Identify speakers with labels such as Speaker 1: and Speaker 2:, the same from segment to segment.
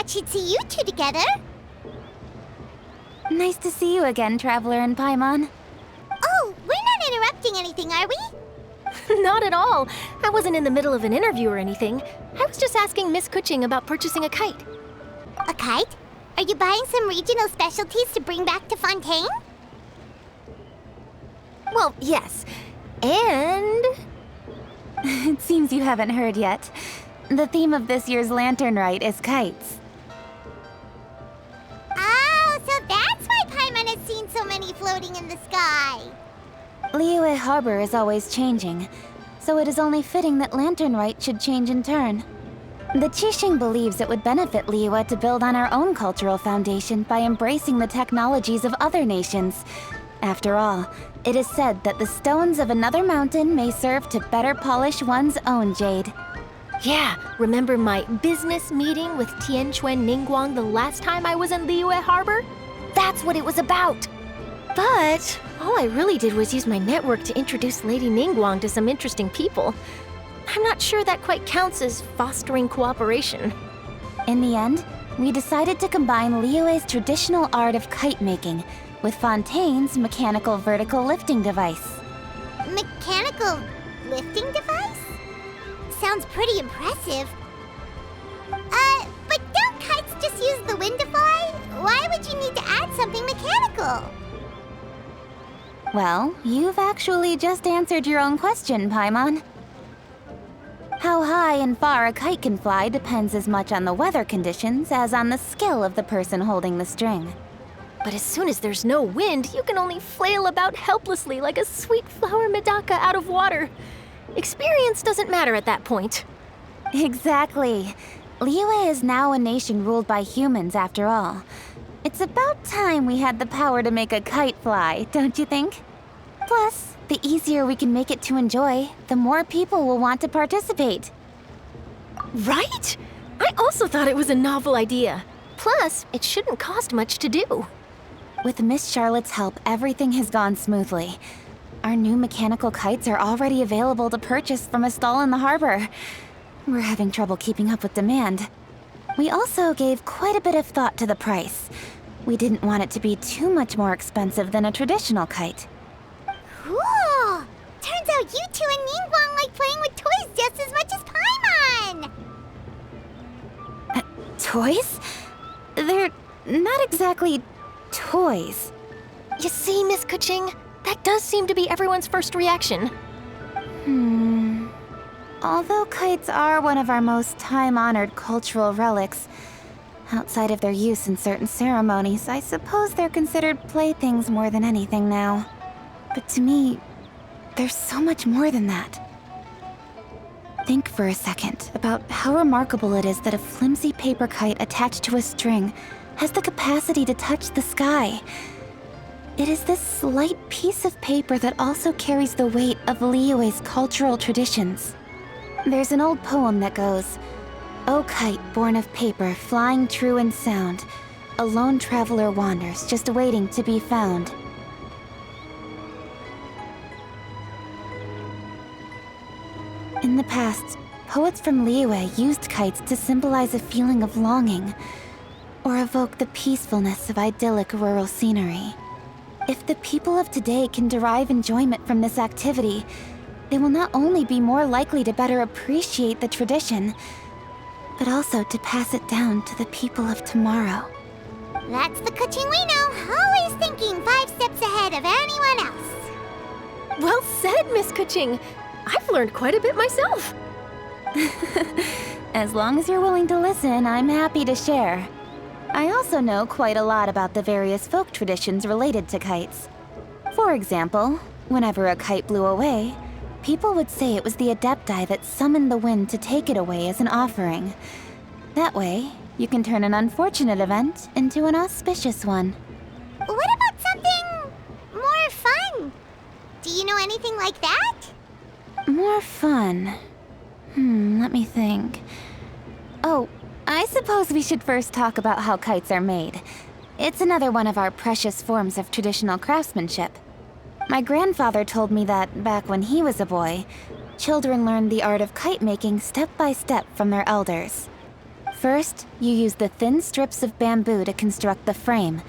Speaker 1: thought she'd see you two together.
Speaker 2: Nice to see you again, Traveler and Paimon.
Speaker 1: Oh, we're not interrupting anything, are we?
Speaker 3: Not at all. I wasn't in the middle of an interview or anything. I was just asking Miss Keqing about purchasing a kite.
Speaker 1: A kite? Are you buying some regional specialties to bring back to Fontaine?
Speaker 3: Well, yes. And...
Speaker 2: It seems you haven't heard yet. The theme of this year's lanternrite is kites.
Speaker 1: Oh, so that's why Paimon has seen so many floating in the sky.
Speaker 2: Liyue Harbor is always changing, so it is only fitting that lanternrite should change in turn. The Keqing believes it would benefit Liyue to build on our own cultural foundation by embracing the technologies of other nations. After all, it is said that the stones of another mountain may serve to better polish one's own jade.
Speaker 3: Yeah, remember my business meeting with Tianquan Ningguang the last time I was in Liyue Harbor? That's what it was about. But all I really did was use my network to introduce Lady Ningguang to some interesting people. I'm not sure that quite counts as fostering cooperation.
Speaker 2: In the end, we decided to combine Liyue's traditional art of kite making with Fontaine's mechanical vertical lifting device.
Speaker 1: Mechanical lifting device? Sounds pretty impressive. But don't kites just use the wind to fly? Why would you need to add something mechanical?
Speaker 2: Well, you've actually just answered your own question, Paimon. How high and far a kite can fly depends as much on the weather conditions as on the skill of the person holding the string.
Speaker 3: But as soon as there's no wind, you can only flail about helplessly like a sweet flower medaka out of water. Experience doesn't matter at that point.
Speaker 2: Exactly. Liyue is now a nation ruled by humans, after all. It's about time we had the power to make a kite fly, don't you think? Plus, the easier we can make it to enjoy, the more people will want to participate.
Speaker 3: Right? I also thought it was a novel idea. Plus, it shouldn't cost much to do.
Speaker 2: With Miss Charlotte's help, everything has gone smoothly. Our new mechanical kites are already available to purchase from a stall in the harbor. We're having trouble keeping up with demand. We also gave quite a bit of thought to the price. We didn't want it to be too much more expensive than a traditional kite.
Speaker 1: Cool! Turns out you two and Ningguang like playing with toys just as much as Paimon!
Speaker 2: Toys? They're not exactly toys.
Speaker 3: You see, Miss Keqing, that does seem to be everyone's first reaction.
Speaker 2: Although kites are one of our most time-honored cultural relics, outside of their use in certain ceremonies, I suppose they're considered playthings more than anything now. But to me, there's so much more than that. Think for a second about how remarkable it is that a flimsy paper kite attached to a string has the capacity to touch the sky. It is this slight piece of paper that also carries the weight of Liyue's cultural traditions. There's an old poem that goes, "O kite born of paper, flying true in sound, a lone traveler wanders, just waiting to be found." In the past, poets from Liyue used kites to symbolize a feeling of longing, or evoke the peacefulness of idyllic rural scenery. If the people of today can derive enjoyment from this activity, they will not only be more likely to better appreciate the tradition, but also to pass it down to the people of tomorrow.
Speaker 1: That's the Keqing we know, always thinking 5 steps ahead of anyone else.
Speaker 3: Well said, Miss Keqing. I've learned quite a bit myself.
Speaker 2: As long as you're willing to listen, I'm happy to share. I also know quite a lot about the various folk traditions related to kites. For example, whenever a kite blew away, people would say it was the Adepti that summoned the wind to take it away as an offering. That way, you can turn an unfortunate event into an auspicious one.
Speaker 1: What about something more fun? Do you know anything like that?
Speaker 2: More fun? Let me think. Oh, I suppose we should first talk about how kites are made. It's another one of our precious forms of traditional craftsmanship. My grandfather told me that, back when he was a boy, children learned the art of kite making step by step from their elders. First, you use the thin strips of bamboo to construct the frame.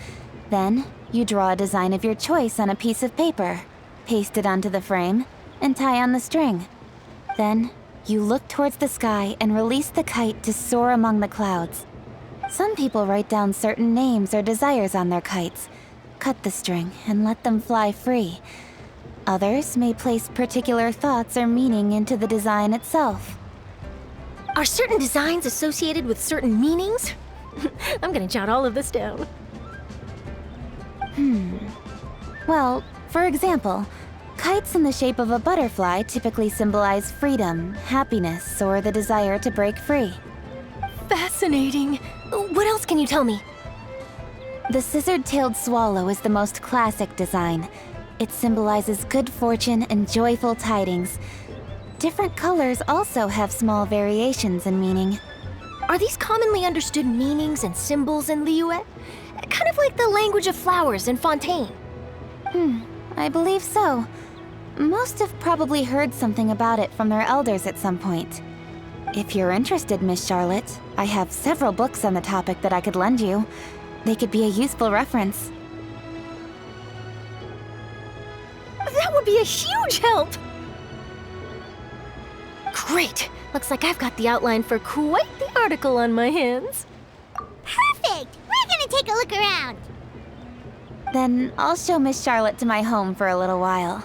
Speaker 2: Then, you draw a design of your choice on a piece of paper, paste it onto the frame, and tie on the string. Then, you look towards the sky and release the kite to soar among the clouds. Some people write down certain names or desires on their kites, cut the string, and let them fly free. Others may place particular thoughts or meaning into the design itself.
Speaker 3: Are certain designs associated with certain meanings? I'm gonna jot all of this down.
Speaker 2: Well, for example, kites in the shape of a butterfly typically symbolize freedom, happiness, or the desire to break free.
Speaker 3: Fascinating. What else can you tell me?
Speaker 2: The scissored-tailed swallow is the most classic design. It symbolizes good fortune and joyful tidings. Different colors also have small variations in meaning.
Speaker 3: Are these commonly understood meanings and symbols in Liyue? Kind of like the language of flowers in Fontaine.
Speaker 2: I believe so. Most have probably heard something about it from their elders at some point. If you're interested, Miss Charlotte, I have several books on the topic that I could lend you. They could be a useful reference.
Speaker 3: That would be a huge help! Great! Looks like I've got the outline for quite the article on my hands.
Speaker 1: Perfect! We're gonna take a look around.
Speaker 2: Then I'll show Miss Charlotte to my home for a little while.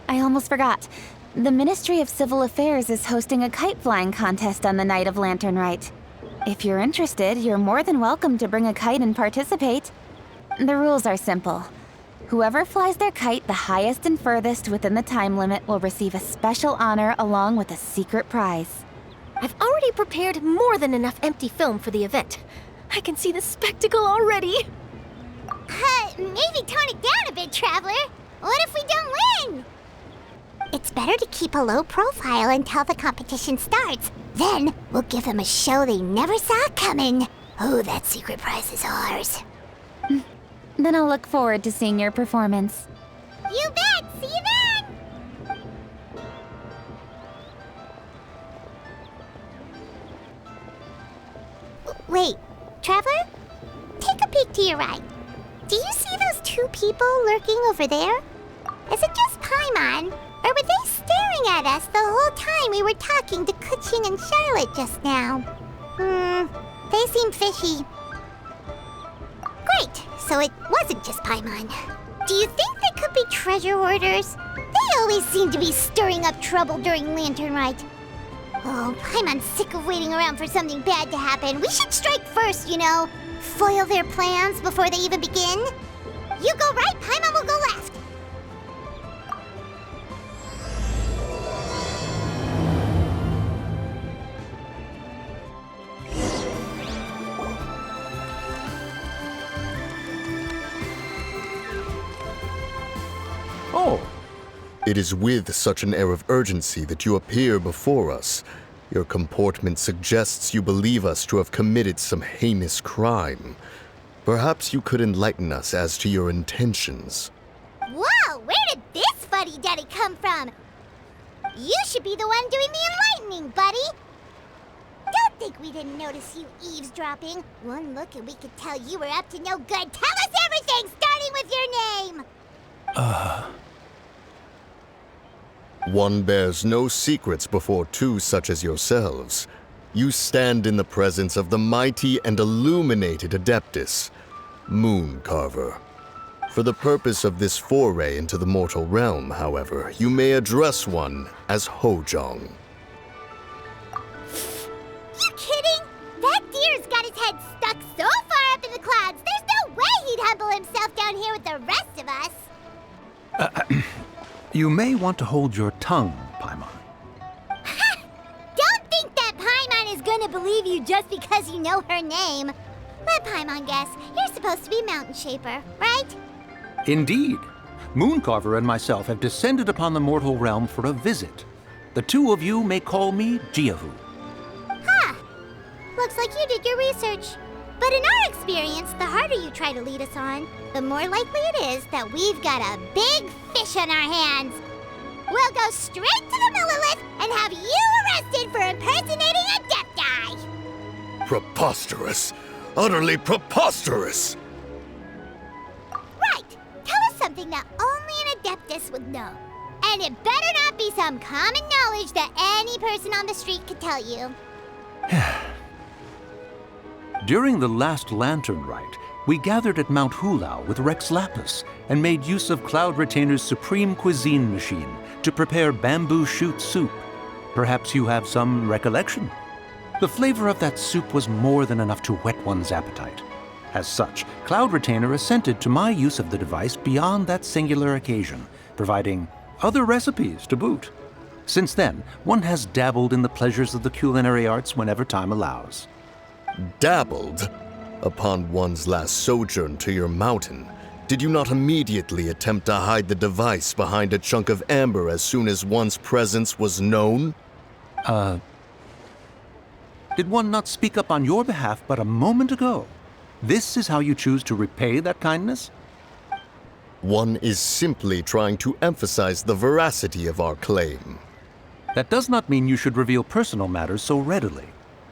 Speaker 2: I almost forgot. The Ministry of Civil Affairs is hosting a kite flying contest on the night of lanternrite. If you're interested, you're more than welcome to bring a kite and participate. The rules are simple. Whoever flies their kite the highest and furthest within the time limit will receive a special honor along with a secret prize.
Speaker 3: I've already prepared more than enough empty film for the event. I can see the spectacle already.
Speaker 1: Maybe tone it down a bit, Traveler. What if we don't win? It's better to keep a low profile until the competition starts. Then we'll give them a show they never saw coming. Oh, that secret prize is ours.
Speaker 2: Then I'll look forward to seeing your performance.
Speaker 1: You bet! See you then! Wait, Traveler? Take a peek to your right. Do you see those two people lurking over there? Is it just Paimon? Or were they staring at us the whole time we were talking to Keqing and Charlotte just now? They seem fishy. Great, so it wasn't just Paimon. Do you think they could be treasure hoarders? They always seem to be stirring up trouble during lanternrite. Oh, Paimon's sick of waiting around for something bad to happen. We should strike first, you know. Foil their plans before they even begin. You go right, Paimon will go left.
Speaker 4: Oh. It is with such an air of urgency that you appear before us. Your comportment suggests you believe us to have committed some heinous crime. Perhaps you could enlighten us as to your intentions.
Speaker 1: Whoa, where did this fuddy-duddy come from? You should be the one doing the enlightening, buddy. Don't think we didn't notice you eavesdropping. One look and we could tell you were up to no good. Tell us everything, starting with your name.
Speaker 4: One bears no secrets before two such as yourselves. You stand in the presence of the mighty and illuminated Adeptus, Mooncarver. For the purpose of this foray into the mortal realm, however, you may address one as Hojong.
Speaker 1: You kidding? That deer's got his head stuck so far up in the clouds, there's no way he'd humble himself down here with the rest of us.
Speaker 5: You may want to hold your tongue, Paimon.
Speaker 1: Don't think that Paimon is gonna believe you just because you know her name. Let Paimon guess. You're supposed to be Mountain Shaper, right?
Speaker 5: Indeed. Mooncarver and myself have descended upon the mortal realm for a visit. The two of you may call me Jiahu.
Speaker 1: Looks like you did your research. But in our experience, the harder you try to lead us on, the more likely it is that we've got a big fish on our hands. We'll go straight to the Millilith and have you arrested for impersonating a Death Eye.
Speaker 4: Preposterous! Utterly preposterous!
Speaker 1: Right! Tell us something that only an Adeptus would know. And it better not be some common knowledge that any person on the street could tell you.
Speaker 5: During the last lanternrite, we gathered at Mount Hulao with Rex Lapis and made use of Cloud Retainer's supreme cuisine machine to prepare bamboo shoot soup. Perhaps you have some recollection? The flavor of that soup was more than enough to whet one's appetite. As such, Cloud Retainer assented to my use of the device beyond that singular occasion, providing other recipes to boot. Since then, one has dabbled in the pleasures of the culinary arts whenever time allows.
Speaker 4: Dabbled? Upon one's last sojourn to your mountain, did you not immediately attempt to hide the device behind a chunk of amber as soon as one's presence was known?
Speaker 5: Did one not speak up on your behalf but a moment ago? This is how you choose to repay that kindness?
Speaker 4: One is simply trying to emphasize the veracity of our claim.
Speaker 5: That does not mean you should reveal personal matters so readily.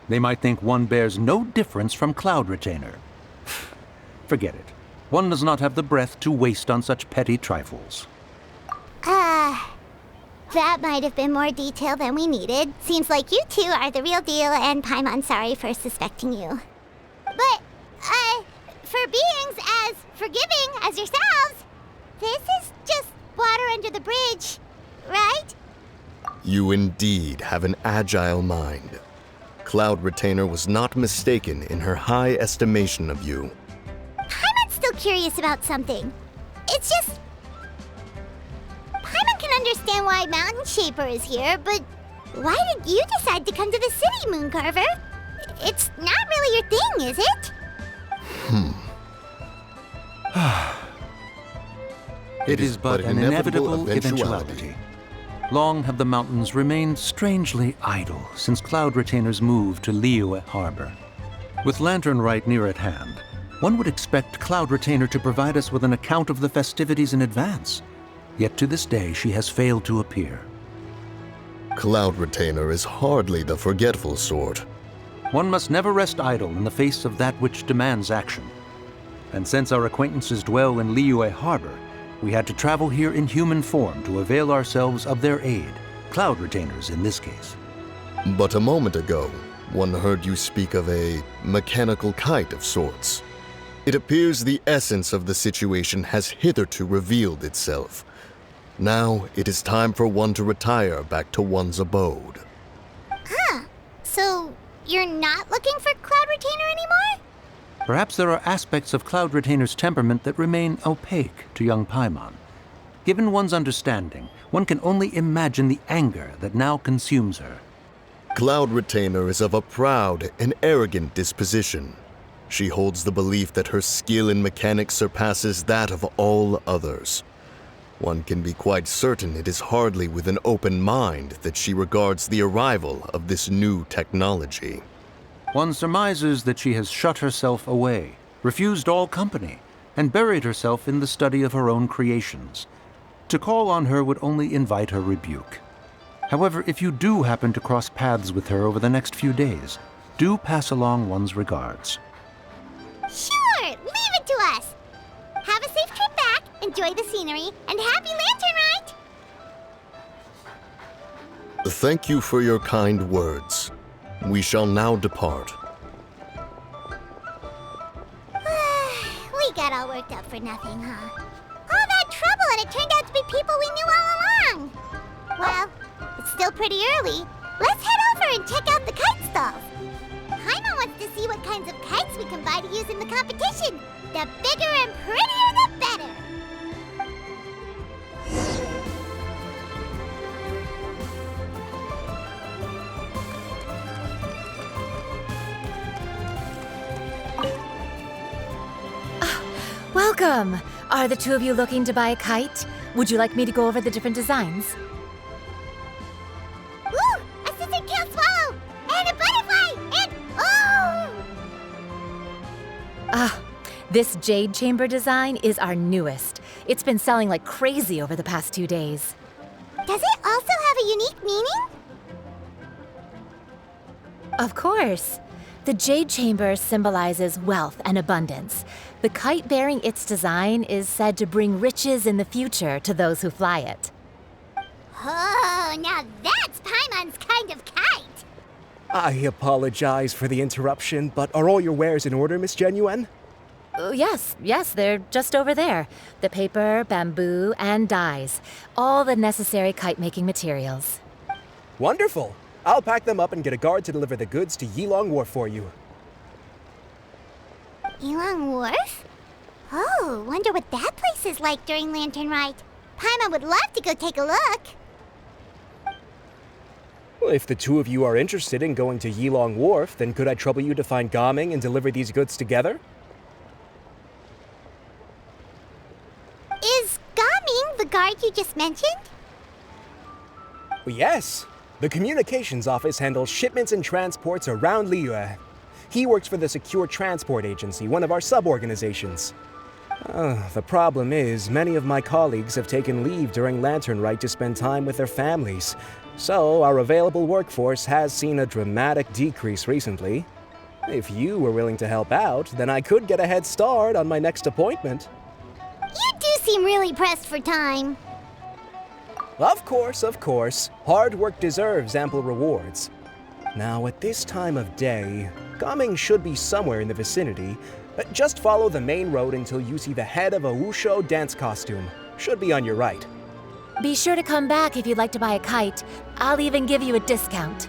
Speaker 5: They might think one bears no difference from Cloud Retainer. Forget it. One does not have the breath to waste on such petty trifles.
Speaker 1: That might have been more detail than we needed. Seems like you two are the real deal, and Paimon's sorry for suspecting you. But, for beings as forgiving as yourselves, this is just water under the bridge, right?
Speaker 4: You indeed have an agile mind. Cloud Retainer was not mistaken in her high estimation of you.
Speaker 1: Paimon's still curious about something. It's just... Paimon can understand why Mountain Shaper is here, but why did you decide to come to the city, Mooncarver? It's not really your thing, is it?
Speaker 5: It is but an inevitable eventuality. Long have the mountains remained strangely idle since Cloud Retainer's move to Liyue Harbor. With Lanternrite near at hand, one would expect Cloud Retainer to provide us with an account of the festivities in advance. Yet to this day, she has failed to appear.
Speaker 4: Cloud Retainer is hardly the forgetful sort.
Speaker 5: One must never rest idle in the face of that which demands action. And since our acquaintances dwell in Liyue Harbor, we had to travel here in human form to avail ourselves of their aid, Cloud Retainers in this case.
Speaker 4: But a moment ago, one heard you speak of a mechanical kite of sorts. It appears the essence of the situation has hitherto revealed itself. Now it is time for one to retire back to one's abode.
Speaker 1: So you're not looking for Cloud Retainer anymore?
Speaker 5: Perhaps there are aspects of Cloud Retainer's temperament that remain opaque to young Paimon. Given one's understanding, one can only imagine the anger that now consumes her.
Speaker 4: Cloud Retainer is of a proud and arrogant disposition. She holds the belief that her skill in mechanics surpasses that of all others. One can be quite certain it is hardly with an open mind that she regards the arrival of this new technology.
Speaker 5: One surmises that she has shut herself away, refused all company, and buried herself in the study of her own creations. To call on her would only invite her rebuke. However, if you do happen to cross paths with her over the next few days, do pass along one's regards.
Speaker 1: Sure, leave it to us. Have a safe trip back, enjoy the scenery, and happy Lanternrite!
Speaker 4: Thank you for your kind words. We shall now depart.
Speaker 1: We got all worked up for nothing, huh? All that trouble, and it turned out to be people we knew all along. Well, it's still pretty early. Let's head over and check out the kite stalls. Paimon wants to see what kinds of kites we can buy to use in the competition. The bigger and prettier, the better.
Speaker 3: Welcome! Are the two of you looking to buy a kite? Would you like me to go over the different designs?
Speaker 1: Ooh, a scissor-tail swallow! And a butterfly! And oh!
Speaker 3: This jade chamber design is our newest. It's been selling like crazy over the past 2 days.
Speaker 1: Does it also have a unique meaning?
Speaker 3: Of course. The Jade Chamber symbolizes wealth and abundance. The kite bearing its design is said to bring riches in the future to those who fly it.
Speaker 1: Oh, now that's Paimon's kind of kite.
Speaker 6: I apologize for the interruption, but are all your wares in order, Miss Xianyun?
Speaker 3: Yes, they're just over there. The paper, bamboo, and dyes. All the necessary kite-making materials.
Speaker 6: Wonderful. I'll pack them up and get a guard to deliver the goods to Yilong Wharf for you.
Speaker 1: Yilong Wharf? Oh, wonder what that place is like during Lanternrite. Paimon would love to go take a look.
Speaker 6: Well, if the two of you are interested in going to Yilong Wharf, then could I trouble you to find Gaming and deliver these goods together?
Speaker 1: Is Gaming the guard you just mentioned?
Speaker 6: Well, yes. The communications office handles shipments and transports around Liyue. He works for the Secure Transport Agency, one of our sub-organizations. The problem is, many of my colleagues have taken leave during Lanternrite to spend time with their families. So, our available workforce has seen a dramatic decrease recently. If you were willing to help out, then I could get a head start on my next appointment.
Speaker 1: You do seem really pressed for time.
Speaker 6: Of course. Hard work deserves ample rewards. Now, at this time of day, Gaming should be somewhere in the vicinity. Just follow the main road until you see the head of a wushu dance costume. Should be on your right.
Speaker 3: Be sure to come back if you'd like to buy a kite. I'll even give you a discount.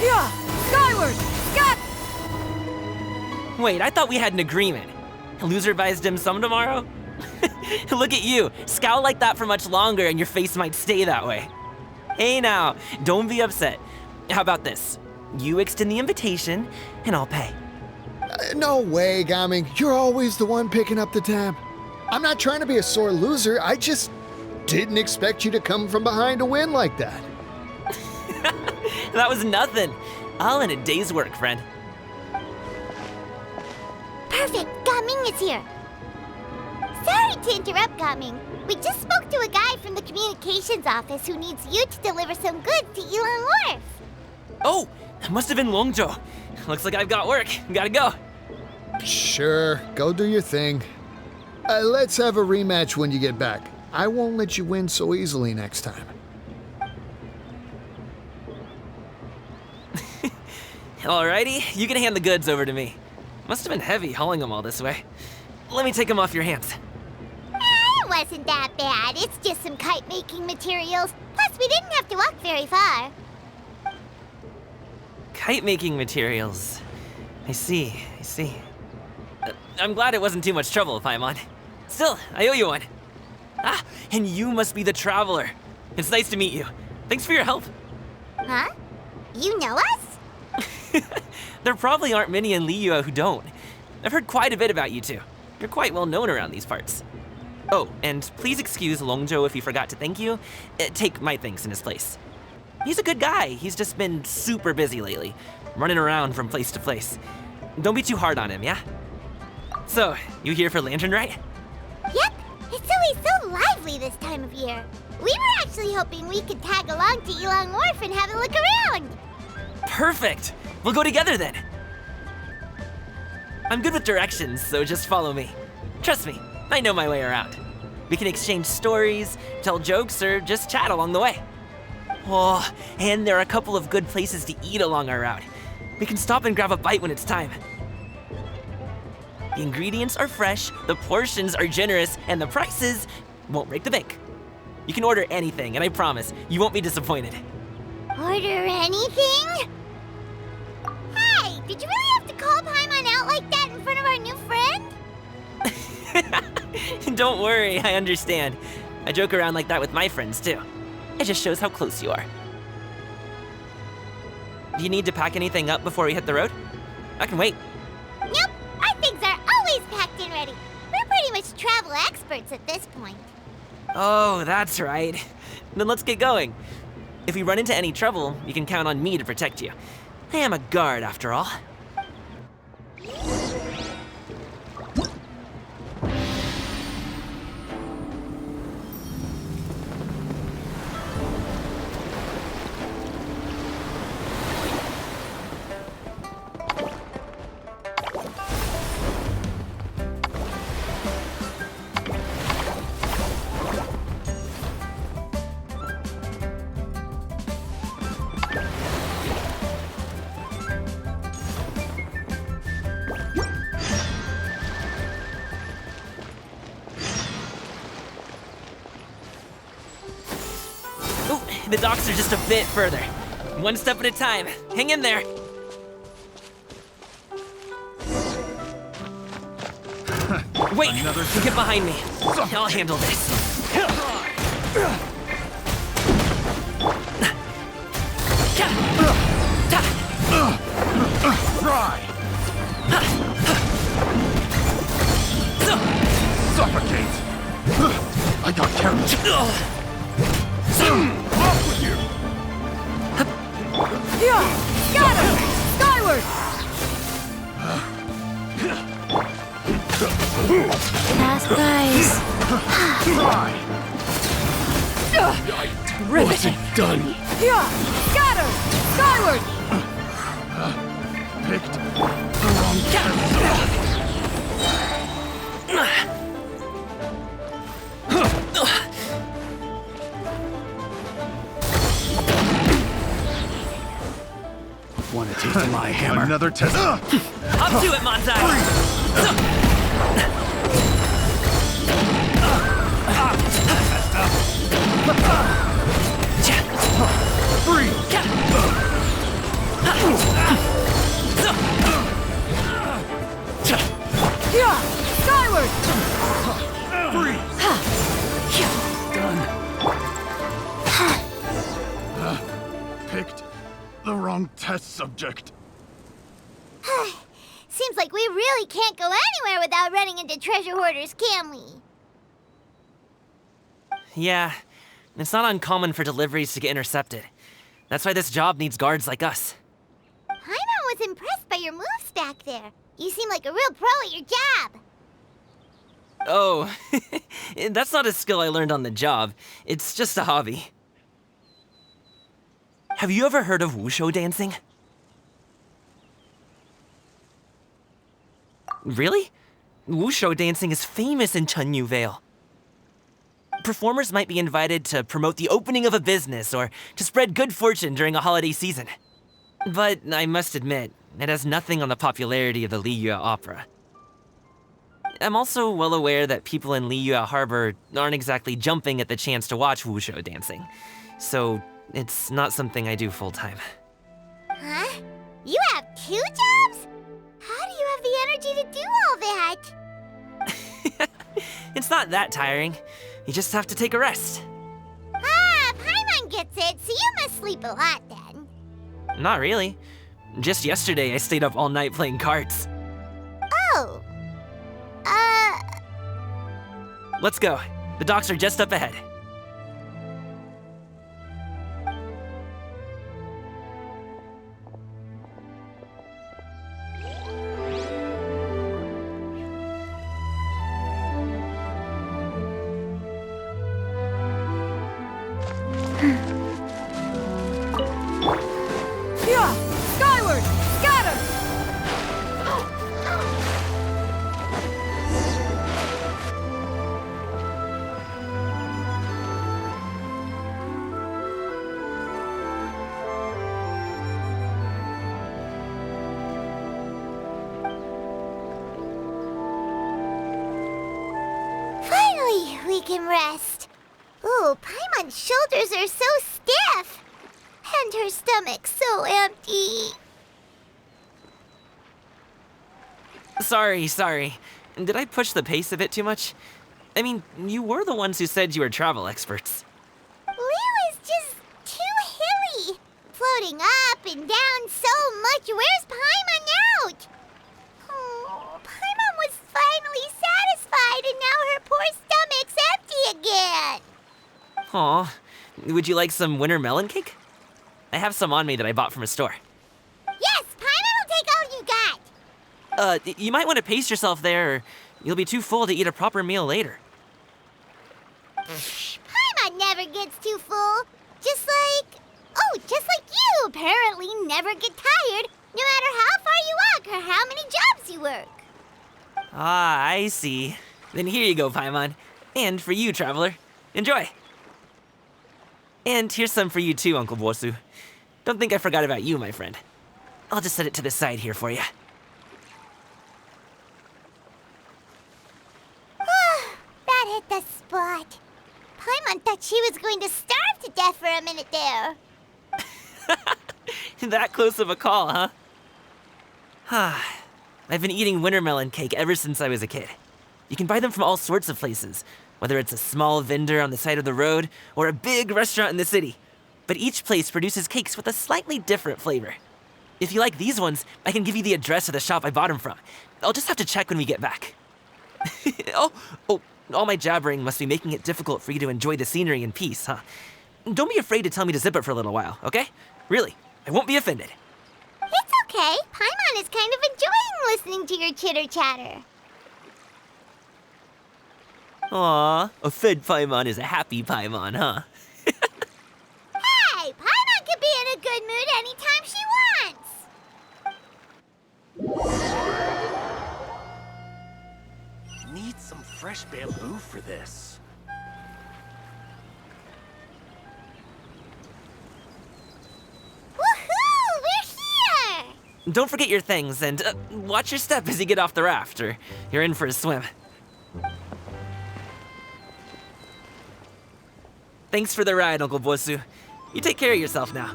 Speaker 7: Yeah! Skyward! Scat! Wait, I thought we had an agreement. Loser buys dim sum tomorrow? Look at you, scowl like that for much longer and your face might stay that way. Hey now, don't be upset. How about this? You extend the invitation, and I'll pay.
Speaker 8: No way, Gaming. You're always the one picking up the tab. I'm not trying to be a sore loser. I just didn't expect you to come from behind to win like that.
Speaker 7: That was nothing. All in a day's work, friend.
Speaker 1: Perfect, Gaming is here. Sorry to interrupt, Gaming. We just spoke to a guy from the communications office who needs you to deliver some goods to Yilong Wharf.
Speaker 7: Oh, that must have been Longzhou. Looks like I've got work. Gotta go.
Speaker 8: Sure, go do your thing. Let's have a rematch when you get back. I won't let you win so easily next time.
Speaker 7: Alrighty, you can hand the goods over to me. Must have been heavy hauling them all this way. Let me take them off your hands.
Speaker 1: It wasn't that bad. It's just some kite-making materials. Plus, we didn't have to walk very far.
Speaker 7: Kite-making materials. I see. I'm glad it wasn't too much trouble, Paimon. Still, I owe you one. Ah, and you must be the traveler. It's nice to meet you. Thanks for your help.
Speaker 1: Huh? You know us?
Speaker 7: There probably aren't many in Liyue who don't. I've heard quite a bit about you two. You're quite well known around these parts. Oh, and please excuse Longzhou if he forgot to thank you. Take my thanks in his place. He's a good guy. He's just been super busy lately, running around from place to place. Don't be too hard on him, yeah? So, you here for Lanternrite?
Speaker 1: Yep. It's always so lively this time of year. We were actually hoping we could tag along to Yilong Wharf and have a look around.
Speaker 7: Perfect. We'll go together then. I'm good with directions, so just follow me. Trust me, I know my way around. We can exchange stories, tell jokes, or just chat along the way. Oh, and there are a couple of good places to eat along our route. We can stop and grab a bite when it's time. The ingredients are fresh, the portions are generous, and the prices won't break the bank. You can order anything, and I promise, you won't be disappointed.
Speaker 1: Order anything? Hey, did you really have to call Paimon out like that in front of our new friend?
Speaker 7: Don't worry, I understand. I joke around like that with my friends, too. It just shows how close you are. Do you need to pack anything up before we hit the road? I can wait.
Speaker 1: Nope, our things are always packed and ready. We're pretty much travel experts at this point.
Speaker 7: Oh, that's right. Then let's get going. If we run into any trouble, you can count on me to protect you. I am a guard, after all. The docks are just a bit further. One step at a time. Hang in there. Wait, get behind me. I'll handle this.
Speaker 9: Try! Suffocate! I got carried. Off with you!
Speaker 3: Got him! Skyward! Fast guys.
Speaker 9: Try!
Speaker 3: Riveting.
Speaker 9: Done!
Speaker 3: Got her! Skyward!
Speaker 9: Picked the wrong test. Want to taste my hammer? Another test.
Speaker 7: Up to it, Monzai!
Speaker 9: Free!
Speaker 3: Skyward!
Speaker 9: Free! Done. Picked the wrong test subject.
Speaker 1: Seems like we really can't go anywhere without running into treasure hoarders, can we?
Speaker 7: Yeah, it's not uncommon for deliveries to get intercepted. That's why this job needs guards like us.
Speaker 1: Paimon was impressed by your moves back there. You seem like a real pro at your job.
Speaker 7: Oh, that's not a skill I learned on the job. It's just a hobby. Have you ever heard of wushu dancing? Really? Wushu dancing is famous in Chunyu Vale. Performers might be invited to promote the opening of a business or to spread good fortune during a holiday season. But I must admit, it has nothing on the popularity of the Liyue opera. I'm also well aware that people in Liyue Harbor aren't exactly jumping at the chance to watch wushu dancing. So it's not something I do full-time.
Speaker 1: Huh? You have 2 jobs? How do you have the energy to do all that?
Speaker 7: It's not that tiring. You just have to take a rest.
Speaker 1: Ah, Paimon gets it, so you must sleep a lot then.
Speaker 7: Not really. Just yesterday, I stayed up all night playing cards.
Speaker 1: Oh.
Speaker 7: Let's go. The docks are just up ahead.
Speaker 3: Skyward! Got him!
Speaker 1: Finally, we can rest. Ooh, Paimon's shoulders are so stiff. And her stomach's so empty.
Speaker 7: Sorry. Did I push the pace a bit too much? I mean, you were the ones who said you were travel experts.
Speaker 1: Liu is just too hilly. Floating up and down so much. Where's Paimon out? Oh, Paimon was finally satisfied and now her poor stomach's empty again.
Speaker 7: Aw, would you like some winter melon cake? I have some on me that I bought from a store.
Speaker 1: Yes, Paimon will take all you got.
Speaker 7: You might want to pace yourself there, or you'll be too full to eat a proper meal later.
Speaker 1: Paimon never gets too full. Just like you apparently never get tired, no matter how far you walk or how many jobs you work.
Speaker 7: Ah, I see. Then here you go, Paimon. And for you, traveler. Enjoy. And here's some for you too, Uncle Bosu. Don't think I forgot about you, my friend. I'll just set it to the side here for you.
Speaker 1: That hit the spot. Paimon thought she was going to starve to to death for a minute there.
Speaker 7: That close of a call, huh? I've been eating wintermelon cake ever since I was a kid. You can buy them from all sorts of places, whether it's a small vendor on the side of the road or a big restaurant in the city. But each place produces cakes with a slightly different flavor. If you like these ones, I can give you the address of the shop I bought them from. I'll just have to check when we get back. Oh, all my jabbering must be making it difficult for you to enjoy the scenery in peace, huh? Don't be afraid to tell me to zip it for a little while, okay? Really, I won't be offended.
Speaker 1: It's okay. Paimon is kind of enjoying listening to your chitter-chatter.
Speaker 7: Aw, a fed Paimon is a happy Paimon, huh?
Speaker 1: Hey, Paimon can be in a good mood anytime she wants.
Speaker 10: Need some fresh bamboo for this.
Speaker 1: Woohoo! We're here!
Speaker 7: Don't forget your things, and watch your step as you get off the raft, or you're in for a swim. Thanks for the ride, Uncle Bosu. You take care of yourself now.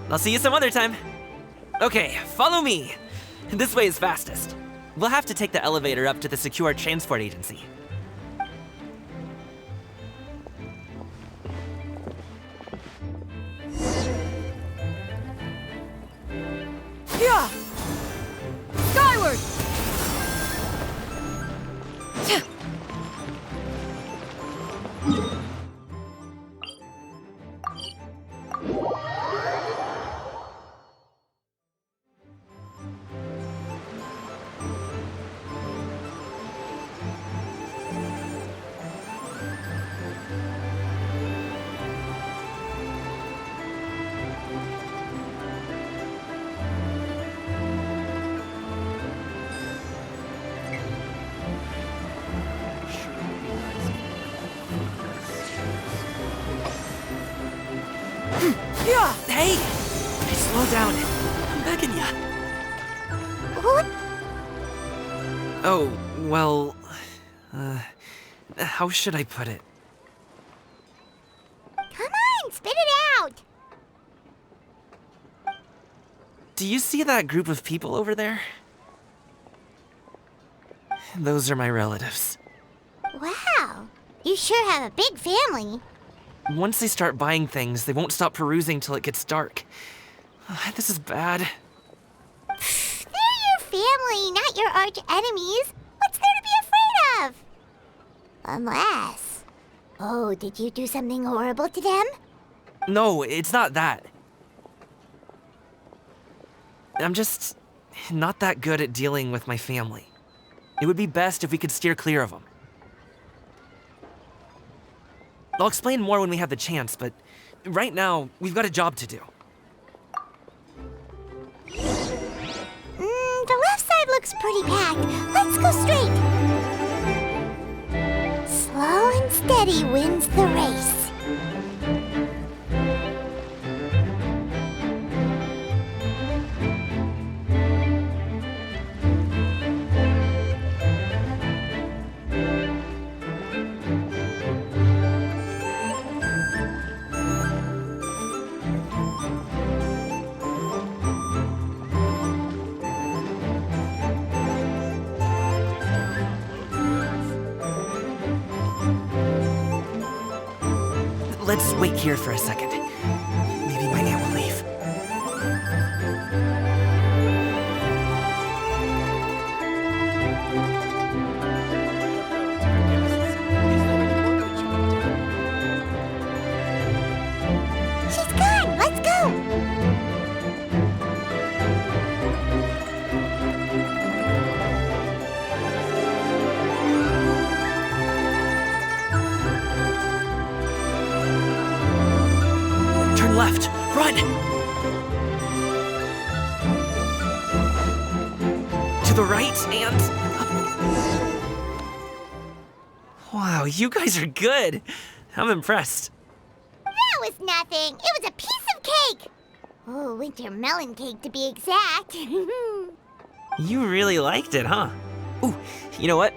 Speaker 7: I'll see you some other time. Okay, follow me. This way is fastest. We'll have to take the elevator up to the secure transport agency.
Speaker 3: Yeah! Skyward!
Speaker 7: Hey! Slow down. I'm begging ya.
Speaker 1: What?
Speaker 7: Oh, well... how should I put it?
Speaker 1: Come on, spit it out!
Speaker 7: Do you see that group of people over there? Those are my relatives.
Speaker 1: Wow, you sure have a big family.
Speaker 7: Once they start buying things, they won't stop perusing till it gets dark. This is bad.
Speaker 1: They're your family, not your arch enemies. What's there to be afraid of? Unless... Oh, did you do something horrible to them?
Speaker 7: No, it's not that. I'm just not that good at dealing with my family. It would be best if we could steer clear of them. I'll explain more when we have the chance, but right now, we've got a job to do.
Speaker 1: The left side looks pretty packed. Let's go straight. Slow and steady wins the race.
Speaker 7: Let's wait here for a second. Maybe my aunt will leave.
Speaker 1: She's gone. Let's go.
Speaker 7: Turn left. Run! To the right and... Wow, you guys are good. I'm impressed.
Speaker 1: That was nothing. It was a piece of cake. Oh, winter melon cake to be exact.
Speaker 7: You really liked it, huh? Ooh, you know what?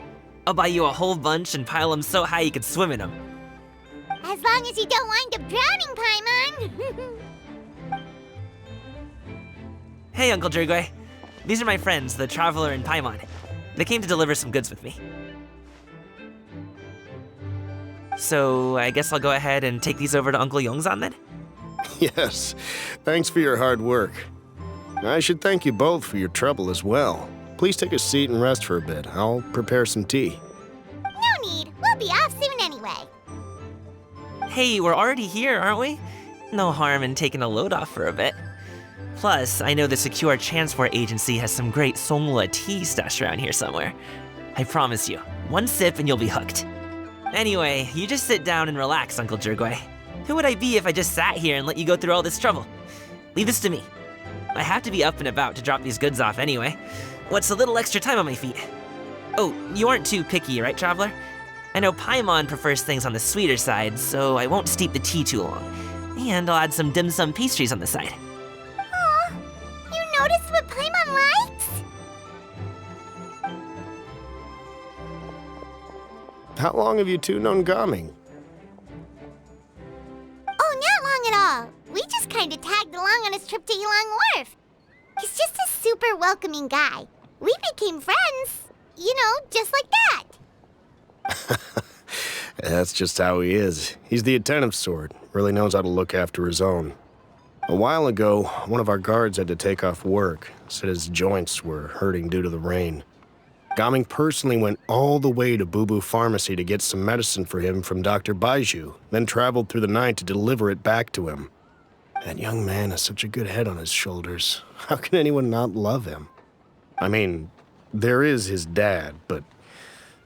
Speaker 7: I'll buy you a whole bunch and pile them so high you could swim in them.
Speaker 1: As long as you don't wind up drowning, Paimon.
Speaker 7: Hey, Uncle Drugway. These are my friends, the Traveler and Paimon. They came to deliver some goods with me. So, I guess I'll go ahead and take these over to Uncle Yongzan then?
Speaker 11: Yes, thanks for your hard work. I should thank you both for your trouble as well. Please take a seat and rest for a bit. I'll prepare some tea.
Speaker 1: No need. We'll be off soon anyway.
Speaker 7: Hey, we're already here, aren't we? No harm in taking a load off for a bit. Plus, I know the Secure Transport Agency has some great Songhua tea stashed around here somewhere. I promise you, one sip and you'll be hooked. Anyway, you just sit down and relax, Uncle Drugway. Who would I be if I just sat here and let you go through all this trouble? Leave this to me. I have to be up and about to drop these goods off anyway. What's a little extra time on my feet? Oh, you aren't too picky, right, Traveler? I know Paimon prefers things on the sweeter side, so I won't steep the tea too long. And I'll add some dim sum pastries on the side.
Speaker 1: Aw, you noticed what Paimon likes?
Speaker 11: How long have you two known Gaming?
Speaker 1: Oh, not long at all. We just kind of tagged along on his trip to Yulong Wharf. He's just a super welcoming guy. We became friends, you know, just like that.
Speaker 11: That's just how he is. He's the attentive sort, really knows how to look after his own. A while ago, one of our guards had to take off work, said his joints were hurting due to the rain. Gaming personally went all the way to Boo Boo Pharmacy to get some medicine for him from Dr. Baiju, then traveled through the night to deliver it back to him. That young man has such a good head on his shoulders. How can anyone not love him? I mean, there is his dad, but,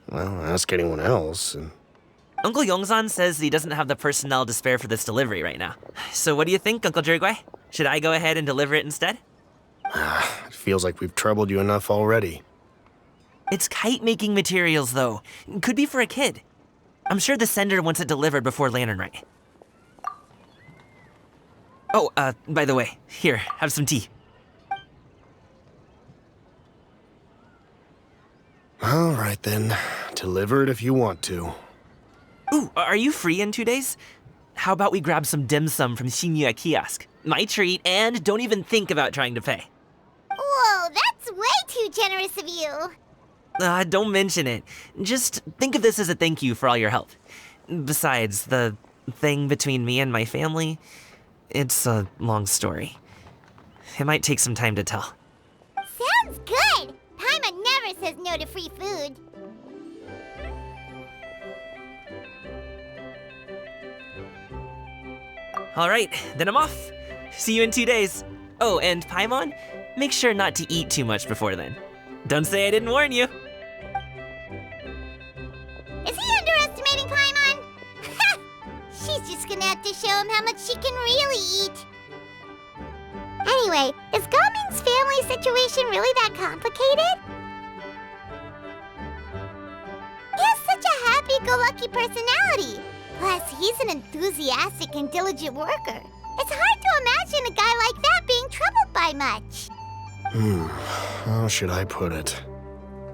Speaker 11: well, ask anyone else, and...
Speaker 7: Uncle Yongzan says he doesn't have the personnel to spare for this delivery right now. So what do you think, Uncle Drugway? Should I go ahead and deliver it instead?
Speaker 11: It feels like we've troubled you enough already.
Speaker 7: It's kite-making materials, though. Could be for a kid. I'm sure the sender wants it delivered before lanternrite. Oh, by the way, here, have some tea.
Speaker 11: All right, then. Deliver it if you want to.
Speaker 7: Ooh, are you free in 2 days? How about we grab some dim sum from Xinyue kiosk? My treat, and don't even think about trying to pay.
Speaker 1: Whoa, that's way too generous of you.
Speaker 7: Don't mention it. Just think of this as a thank you for all your help. Besides, the thing between me and my family, it's a long story. It might take some time to tell.
Speaker 1: Sounds good. Paimon never says no to free food.
Speaker 7: All right, then I'm off. See you in 2 days. Oh, and Paimon, make sure not to eat too much before then. Don't say I didn't warn you.
Speaker 1: Is he underestimating Paimon? She's just gonna have to show him how much she can really eat. Anyway, is Gaming's family situation really that complicated? He has such a happy-go-lucky personality. Plus, he's an enthusiastic and diligent worker. It's hard to imagine a guy like that being troubled by much.
Speaker 11: How should I put it?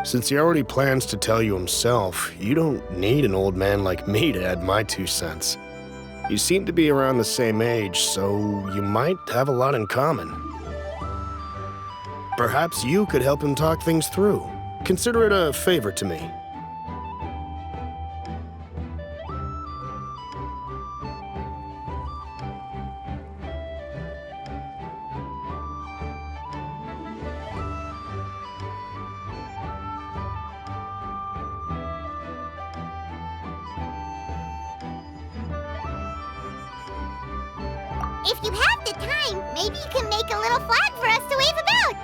Speaker 11: Since he already plans to tell you himself, you don't need an old man like me to add my 2 cents. You seem to be around the same age, so you might have a lot in common. Perhaps you could help him talk things through. Consider it a favor to me.
Speaker 1: If you have the time, maybe you can make a little flag for us to wave about.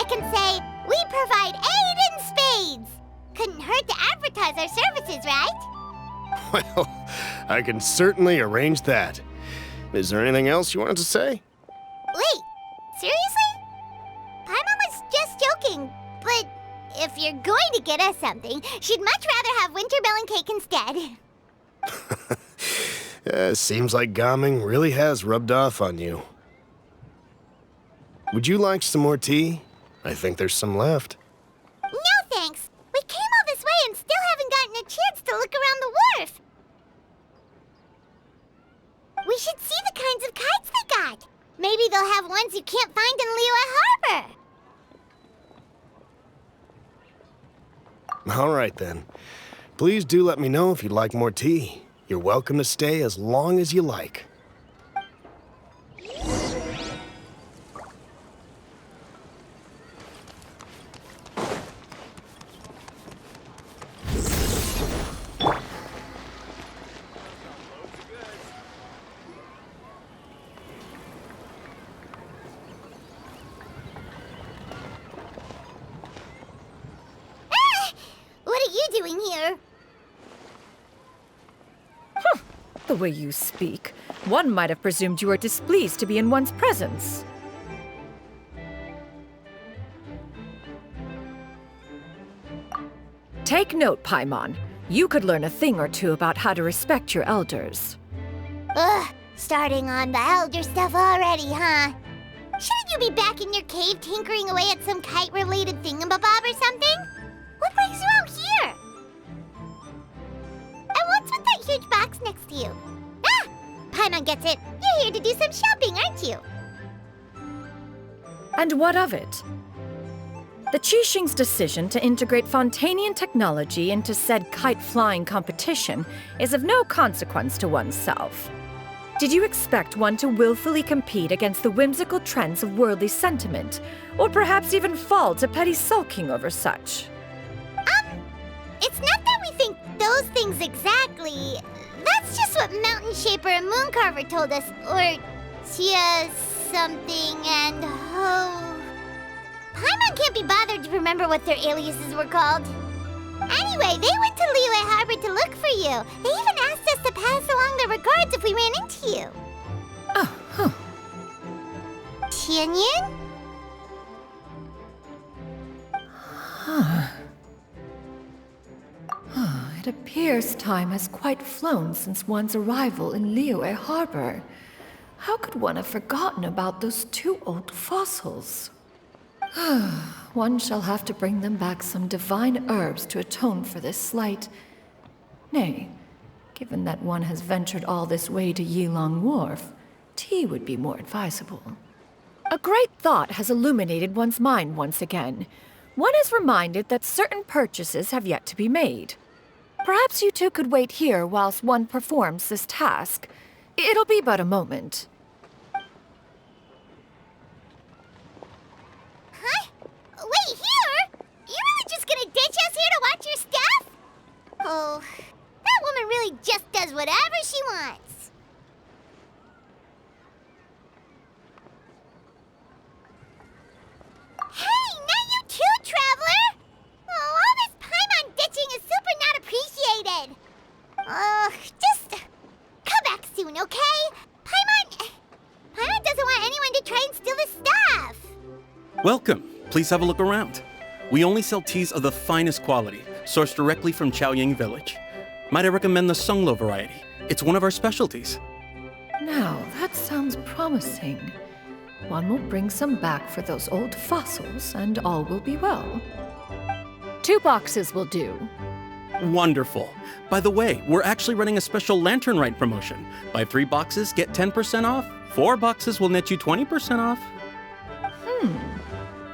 Speaker 1: It can say, "We provide aid in spades." Couldn't hurt to advertise our services, right?
Speaker 11: Well, I can certainly arrange that. Is there anything else you wanted to say?
Speaker 1: Wait, seriously? Paimon was just joking, but if you're going to get us something, she'd much rather have winter melon cake instead.
Speaker 11: Seems like Gaming really has rubbed off on you. Would you like some more tea? I think there's some left.
Speaker 1: No thanks. We came all this way and still haven't gotten a chance to look around the wharf. should see the kinds of kites they got. Maybe they'll have ones you can't find in Liyue Harbor.
Speaker 11: All right, then. Please do let me know if you'd like more tea. You're welcome to stay as long as you like.
Speaker 1: What are you doing here?
Speaker 12: The way you speak, one might have presumed you were displeased to be in one's presence. Take note, Paimon. You could learn a thing or two about how to respect your elders.
Speaker 1: Ugh, starting on the elder stuff already, huh? Shouldn't you be back in your cave tinkering away at some kite-related thingamabob or something? What brings you out here? And what's with that huge box next to you? Ah! Paimon gets it. You're here to do some shopping, aren't you?
Speaker 12: And what of it? The Keqing's decision to integrate Fontanian technology into said kite-flying competition is of no consequence to oneself. Did you expect one to willfully compete against the whimsical trends of worldly sentiment, or perhaps even fall to petty sulking over such?
Speaker 1: It's not that we think those things exactly. That's just what Mountain Shaper and Mooncarver told us. Or Tia something and Ho. Paimon can't be bothered to remember what their aliases were called. Anyway, they went to Liyue Harbor to look for you. They even asked us to pass along their regards if we ran into you.
Speaker 12: Oh, huh.
Speaker 1: Xianyun?
Speaker 12: It appears time has quite flown since one's arrival in Liyue Harbor. How could one have forgotten about those two old fossils? One shall have to bring them back some divine herbs to atone for this slight. Nay, given that one has ventured all this way to Yilong Wharf, tea would be more advisable. A great thought has illuminated one's mind once again. One is reminded that certain purchases have yet to be made. Perhaps you two could wait here whilst one performs this task. It'll be but a moment.
Speaker 1: Huh? Wait, here? You're really just gonna ditch us here to watch your stuff? Oh, that woman really just does whatever she wants. Hey, not you too, Traveler! Oh, all this Paimon ditching is super not appreciated. Just come back soon, okay? Paimon doesn't want anyone to try and steal his stuff.
Speaker 13: Welcome. Please have a look around. We only sell teas of the finest quality, sourced directly from Chaoying Village. Might I recommend the Sunglo variety? It's one of our specialties.
Speaker 12: Now, that sounds promising. One will bring some back for those old fossils, and all will be well. 2 boxes will do.
Speaker 13: Wonderful. By the way, we're actually running a special lanternrite promotion. Buy 3 boxes, get 10% off. 4 boxes will net you 20% off.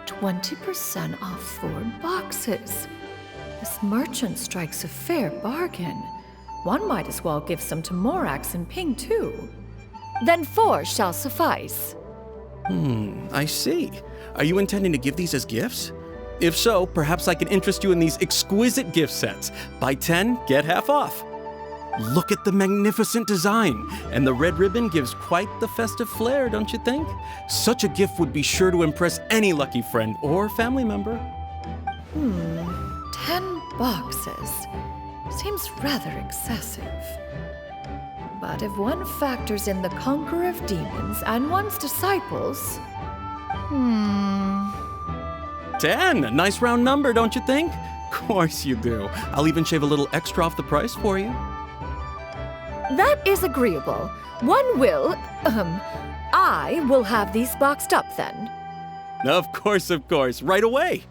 Speaker 12: 20% off 4 boxes. This merchant strikes a fair bargain. One might as well give some to Morax and Ping, too. Then 4 shall suffice.
Speaker 13: I see. Are you intending to give these as gifts? If so, perhaps I can interest you in these exquisite gift sets. Buy 10, get half off. Look at the magnificent design, and the red ribbon gives quite the festive flair, don't you think? Such a gift would be sure to impress any lucky friend or family member.
Speaker 12: 10 boxes. Seems rather excessive. But if one factors in the Conqueror of Demons and one's disciples...
Speaker 13: 10! Nice round number, don't you think? Course you do. I'll even shave a little extra off the price for you.
Speaker 12: That is agreeable. One will... I will have these boxed up then.
Speaker 13: Of course, right away.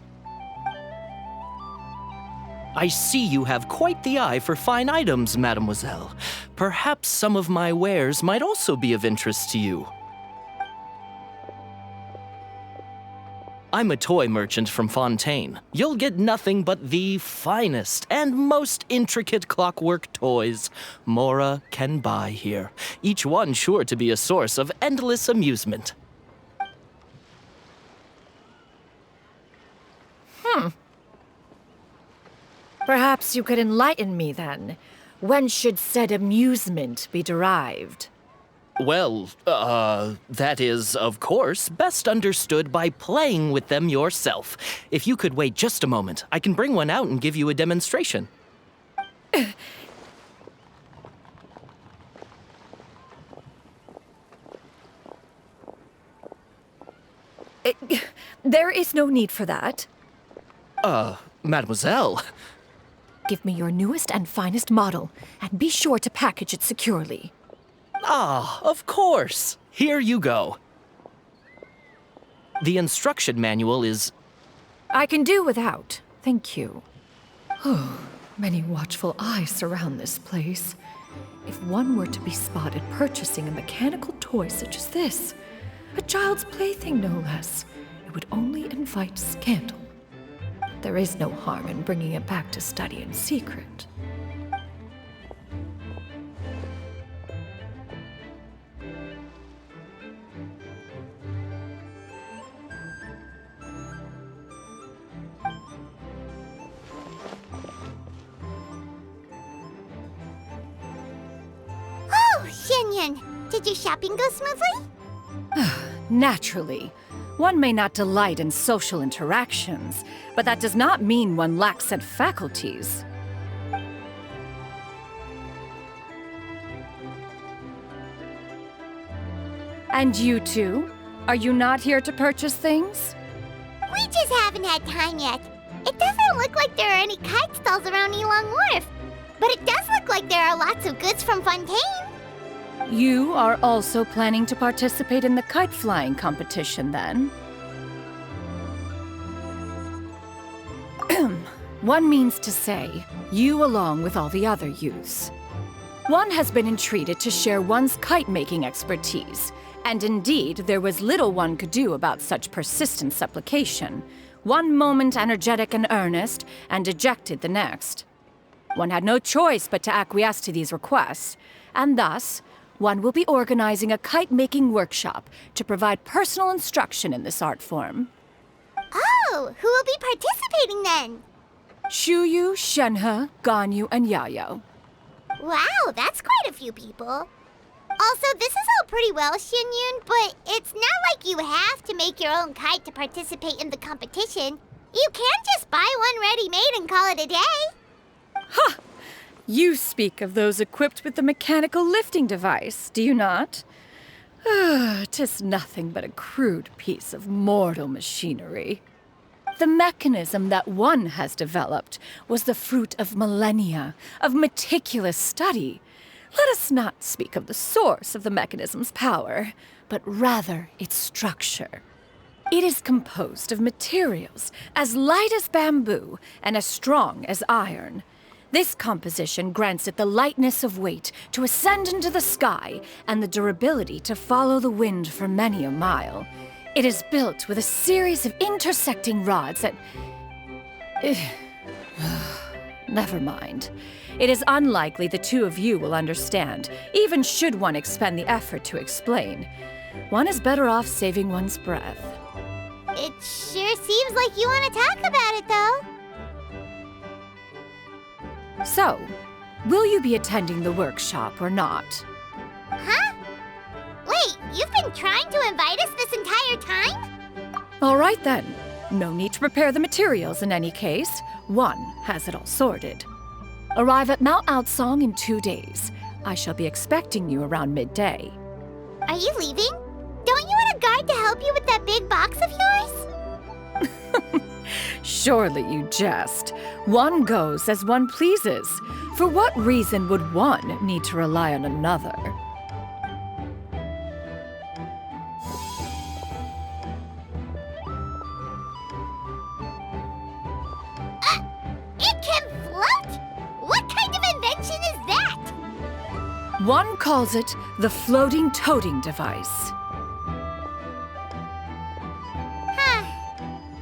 Speaker 14: I see you have quite the eye for fine items, mademoiselle. Perhaps some of my wares might also be of interest to you. I'm a toy merchant from Fontaine. You'll get nothing but the finest and most intricate clockwork toys Mora can buy here, each one sure to be a source of endless amusement.
Speaker 12: Perhaps you could enlighten me then. When should said amusement be derived?
Speaker 14: Well, that is, of course, best understood by playing with them yourself. If you could wait just a moment, I can bring one out and give you a demonstration.
Speaker 12: There is no need for that.
Speaker 14: Mademoiselle.
Speaker 12: Give me your newest and finest model, and be sure to package it securely.
Speaker 14: Ah, of course. Here you go. The instruction manual is...
Speaker 12: I can do without, thank you. Oh, many watchful eyes surround this place. If one were to be spotted purchasing a mechanical toy such as this, a child's plaything no less, it would only invite scandal. There is no harm in bringing it back to study in secret.
Speaker 1: Oh, Xianyun, did your shopping go smoothly?
Speaker 12: Naturally. One may not delight in social interactions, but that does not mean one lacks said faculties. And you two? Are you not here to purchase things?
Speaker 1: We just haven't had time yet. It doesn't look like there are any kite stalls around Elong Wharf, but it does look like there are lots of goods from Fontaine.
Speaker 12: You are also planning to participate in the kite flying competition, then? One means to say, you along with all the other youths. One has been entreated to share one's kite-making expertise, and indeed, there was little one could do about such persistent supplication. One moment energetic and earnest, and dejected the next. One had no choice but to acquiesce to these requests, and thus, one will be organizing a kite-making workshop to provide personal instruction in this art form.
Speaker 1: Oh, who will be participating then?
Speaker 12: Shuyu, Shenhe, Ganyu, and Yayo.
Speaker 1: Wow, that's quite a few people. Also, this is all pretty well, Xianyun, but it's not like you have to make your own kite to participate in the competition. You can just buy one ready-made and call it a day.
Speaker 12: Ha! You speak of those equipped with the mechanical lifting device, do you not? 'Tis nothing but a crude piece of mortal machinery. The mechanism that one has developed was the fruit of millennia of meticulous study. Let us not speak of the source of the mechanism's power, but rather its structure. It is composed of materials as light as bamboo and as strong as iron. This composition grants it the lightness of weight to ascend into the sky and the durability to follow the wind for many a mile. It is built with a series of intersecting rods that... Never mind. It is unlikely the two of you will understand, even should one expend the effort to explain. One is better off saving one's breath.
Speaker 1: It sure seems like you want to talk about it, though.
Speaker 12: So, will you be attending the workshop or not?
Speaker 1: Huh? Wait, you've been trying to invite us this entire time?
Speaker 12: All right then. No need to prepare the materials in any case. One has it all sorted. Arrive at Mount Outsong in 2 days. I shall be expecting you around midday.
Speaker 1: Are you leaving? Don't you want a guard to help you with that big box of yours?
Speaker 12: Surely you jest. One goes as one pleases. For what reason would one need to rely on another?
Speaker 1: It can
Speaker 12: One calls it the floating toting device.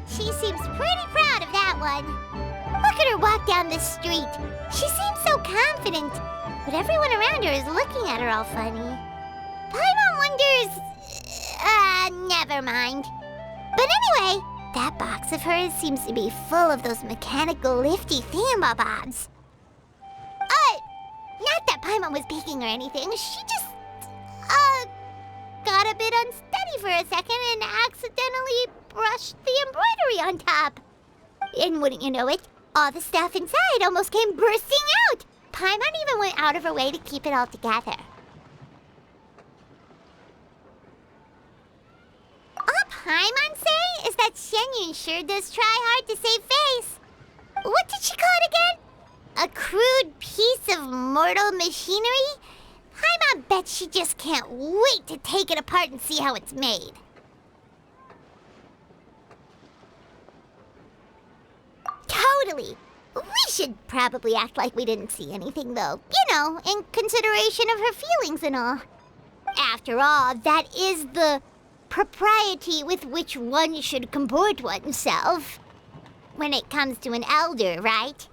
Speaker 1: She seems pretty proud of that one. Look at her walk down the street. She seems so confident, but everyone around her is looking at her all funny. Paimon wonders... never mind. But anyway, that box of hers seems to be full of those mechanical lifty thingamabobs. Not that Paimon was peeking or anything. She just, got a bit unsteady for a second and accidentally brushed the embroidery on top. And wouldn't you know it, all the stuff inside almost came bursting out. Paimon even went out of her way to keep it all together. All Paimon say is that Xianyun sure does try hard to save face. What did she call it again? A crude piece of mortal machinery? Paimon bets she just can't wait to take it apart and see how it's made. Totally. We should probably act like we didn't see anything, though. You know, in consideration of her feelings and all. After all, that is the propriety with which one should comport oneself. When it comes to an elder, right?